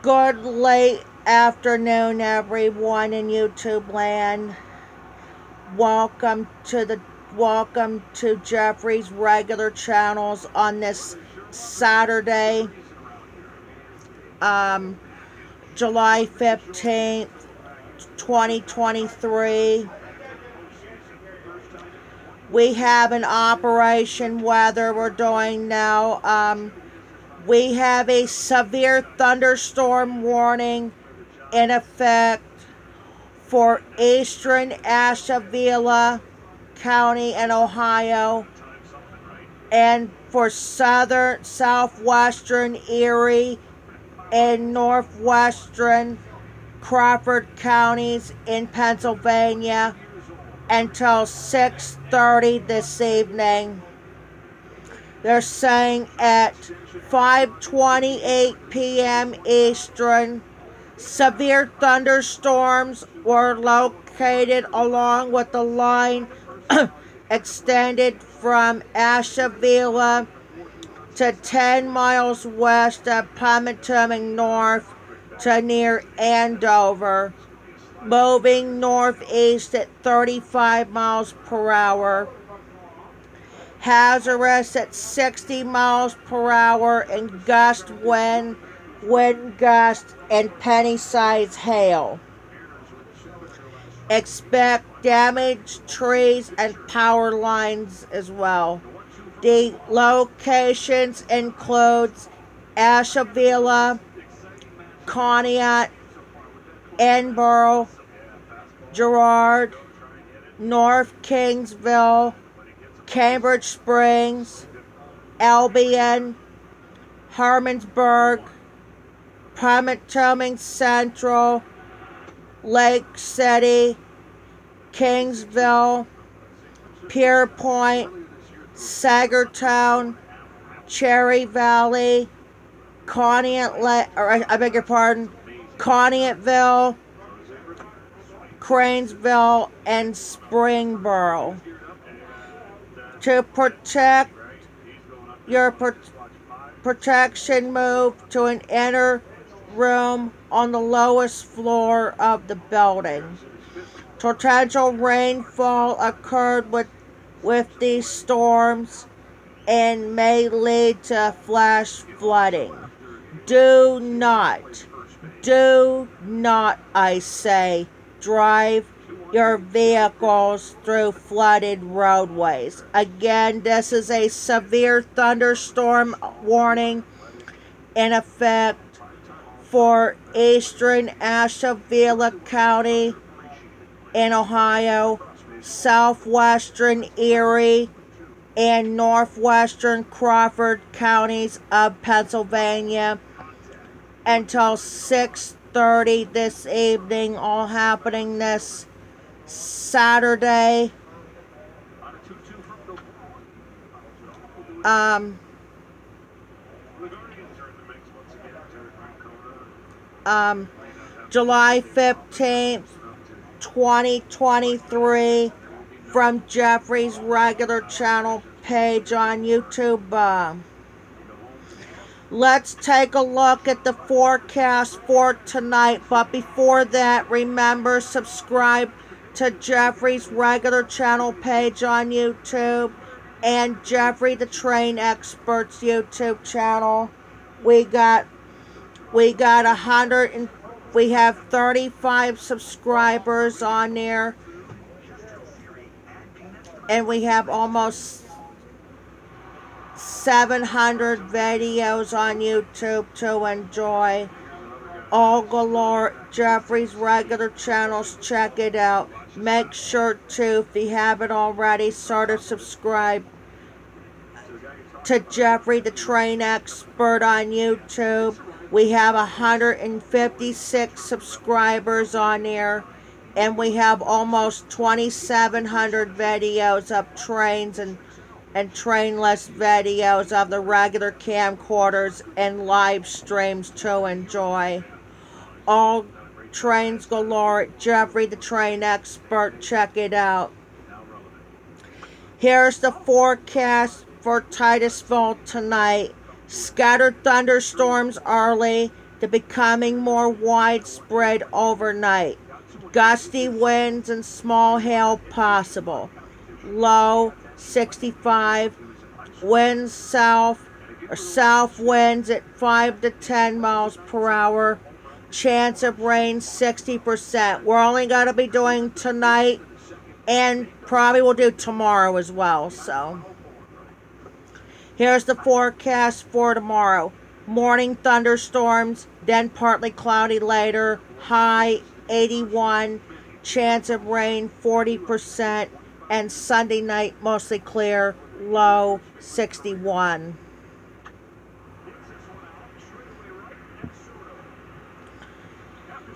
Good late afternoon, everyone in YouTube land. Welcome to Jeffrey's regular channels on this Saturday, um, July 15th, 2023. We have an Operation Weather we're doing now. We have a severe thunderstorm warning in effect for eastern Ashtabula County in Ohio and for southwestern Erie and northwestern Crawford counties in Pennsylvania until 6:30 this evening. They're saying at 5:28 p.m. Eastern, severe thunderstorms were located along with the line extended from Ashtabula to 10 miles west of Palmerton north to near Andover, moving northeast at 35 miles per hour. Hazardous at 60 miles per hour and wind gust, and penny-sized hail. Expect damaged trees and power lines as well. The locations includes Ashtabula, Conneaut, Edinburgh, Girard, North Kingsville, Cambridge Springs, Albion, Harmonsburg, Palmerton Central, Lake City, Kingsville, Pierpoint, Sagertown, Cherry Valley, Conneautville, Cranesville, and Springboro. To protect your protection, move to an inner room on the lowest floor of the building. Potential rainfall occurred with these storms and may lead to flash flooding. Do not, I say, drive your vehicles through flooded roadways. Again, this is a severe thunderstorm warning in effect for eastern Ashtabula County in Ohio, southwestern Erie, and northwestern Crawford counties of Pennsylvania until 6:30 this evening, all happening this Saturday, July 15th, 2023, from Jeffrey's regular channel page on YouTube. Let's take a look at the forecast for tonight, but before that, remember, subscribe to Jeffrey's regular channel page on YouTube and Jeffrey the Train Expert's YouTube channel. We have 35 subscribers on there, and we have almost 700 videos on YouTube to enjoy. All galore. Jeffrey's regular channels, check it out. Make sure to, if you haven't already, sort of subscribe to Jeffrey the Train Expert on YouTube. We have 156 subscribers on there, and we have almost 2,700 videos of trains and trainless videos of the regular camcorders and live streams to enjoy. All trains galore. Jeffrey the Train Expert, check it out. Here's the forecast for Titusville tonight. Scattered thunderstorms early, to becoming more widespread overnight. Gusty winds and small hail possible. Low 65. Winds south winds at 5 to 10 miles per hour. Chance of rain 60%. We're only going to be doing tonight, and probably we'll do tomorrow as well. So here's the forecast for tomorrow. Morning thunderstorms, then partly cloudy later. High 81. Chance of rain 40%. And Sunday night mostly clear. Low 61.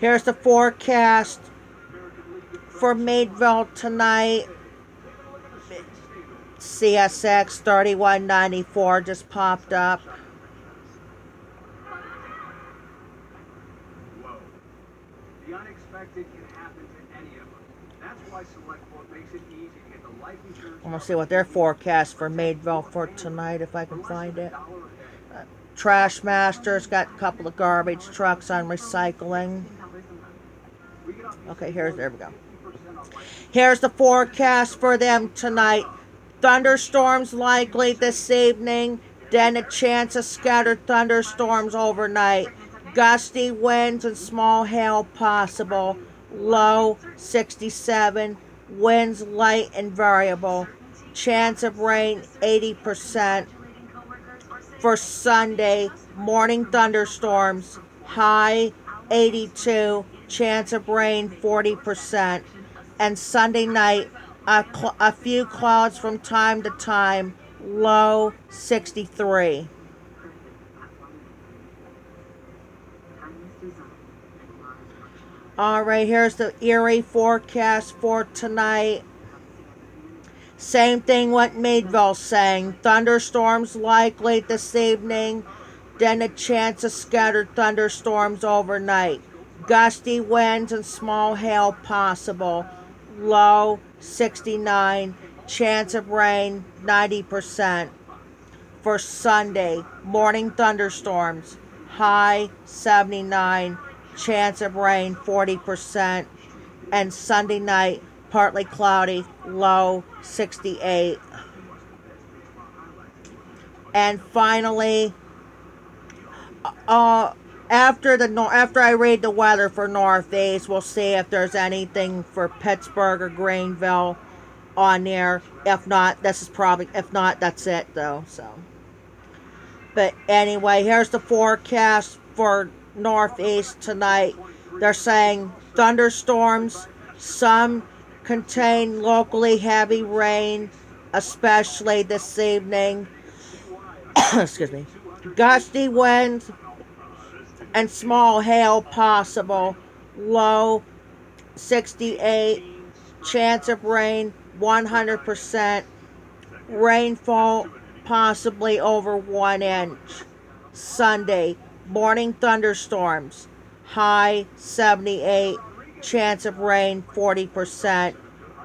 Here's the forecast for Meadville tonight. CSX 3194 just popped up. The unexpected can happen to any of us. That's why SelectQuote makes it easy to get the life insurance. I'm going to see what their forecast for Meadville for tonight, if I can find it. Trash Master's got a couple of garbage trucks on recycling. Okay, there we go. Here's the forecast for them tonight. Thunderstorms likely this evening, then a chance of scattered thunderstorms overnight. Gusty winds and small hail possible. Low 67. Winds light and variable. Chance of rain 80%. For Sunday, morning thunderstorms. High 82. Chance of rain 40%. And Sunday night, a few clouds from time to time. Low 63. Alright, here's the Erie forecast for tonight. Same thing what Meadville's saying. Thunderstorms likely this evening, then a chance of scattered thunderstorms overnight. Gusty winds and small hail possible. Low 69. Chance of rain 90%. For Sunday, morning thunderstorms. High 79. Chance of rain 40%. And Sunday night, partly cloudy. Low 68. And finally, after I read the weather for Northeast, we'll see if there's anything for Pittsburgh or Greenville on there. If not, that's it though. So, but anyway, here's the forecast for Northeast tonight. They're saying thunderstorms, some contain locally heavy rain, especially this evening. Excuse me. Gusty winds and small hail possible. Low 68. Chance of rain 100%. Rainfall possibly over 1 inch. Sunday, morning thunderstorms. High 78. Chance of rain 40%.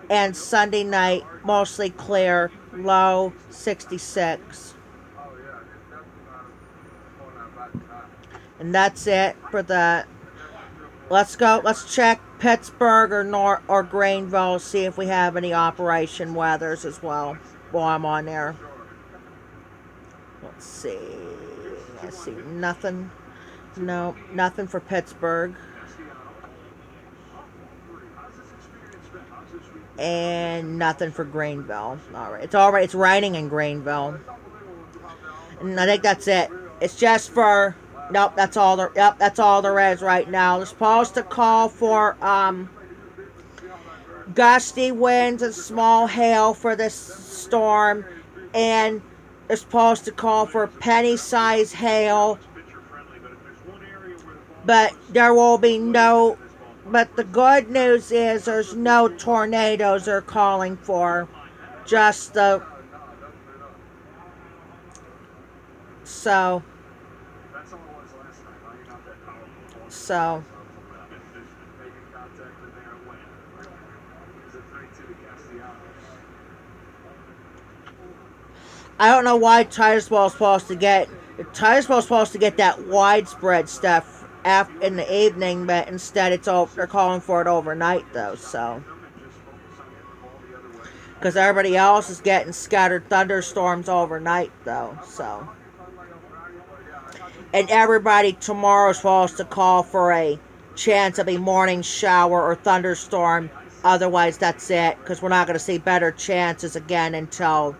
And Sunday night, mostly clear. Low 66. And that's it for that. Let's go. Let's check Pittsburgh or Greenville, see if we have any operation weathers as well while I'm on there. Let's see. Nothing. No, nothing for Pittsburgh. And nothing for Greenville. Alright. It's raining in Greenville. And I think that's it. It's just for... Nope, that's all there is right now. They're supposed to call for gusty winds and small hail for this storm, and they're supposed to call for penny-sized hail. But there will be no. But the good news is there's no tornadoes they're calling for. Just the. So. I don't know why Titusville's supposed to get that widespread stuff in the evening, but instead they're calling for it overnight though. So because everybody else is getting scattered thunderstorms overnight though. So and everybody tomorrow is supposed to call for a chance of a morning shower or thunderstorm. Otherwise, that's it, because we're not going to see better chances again until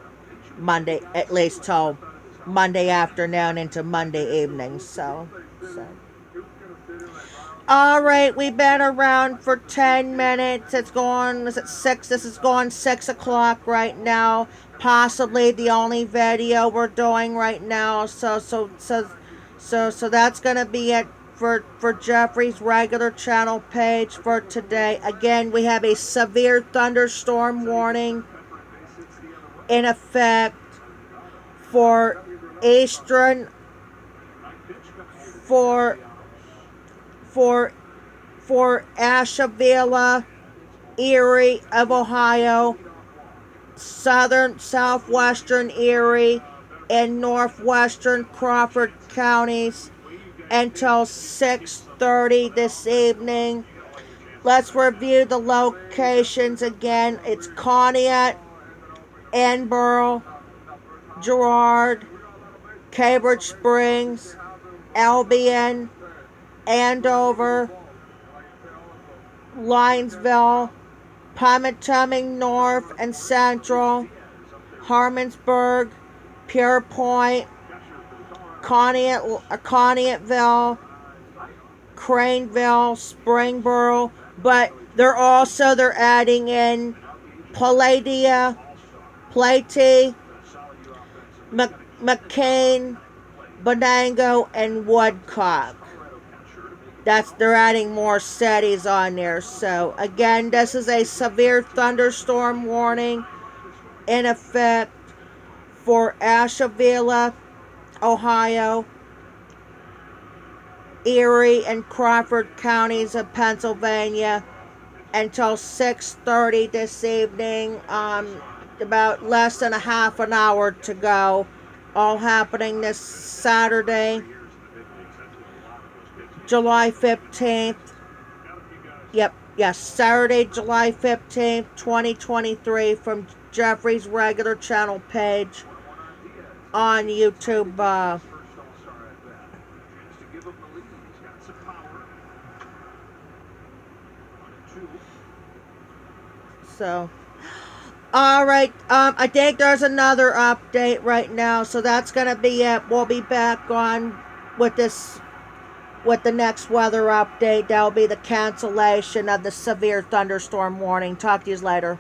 Monday, at least till Monday afternoon into Monday evening. So. All right, we've been around for 10 minutes. It's going, is it 6? This is going 6 o'clock right now. Possibly the only video we're doing right now. So that's going to be it for Jeffrey's regular channel page for today. Again, we have a severe thunderstorm warning in effect for eastern, for for Asheville, Erie of Ohio, southwestern Erie, and northwestern Crawford counties until 6:30 this evening. Let's review the locations again. It's Conneaut, Edinburgh, Girard, Cambridge Springs, Albion, Andover, Linesville, Pomatuming North and Central, Harmonsburg, Pure Point, Conneautville, Craneville, Springboro, but they're adding in Palladia, Platy, McCain, Bonango, and Woodcock. They're adding more cities on there. So again, this is a severe thunderstorm warning in effect for Asheville, Ohio, Erie, and Crawford counties of Pennsylvania until 6:30 this evening. About less than a half an hour to go. All happening this Saturday, July 15th. Yep, yes, Saturday, July 15th, 2023, from Jeffrey's regular channel page on YouTube. So, all right. I think there's another update right now, so that's gonna be it. We'll be back on with the next weather update. That'll be the cancellation of the severe thunderstorm warning. Talk to you later.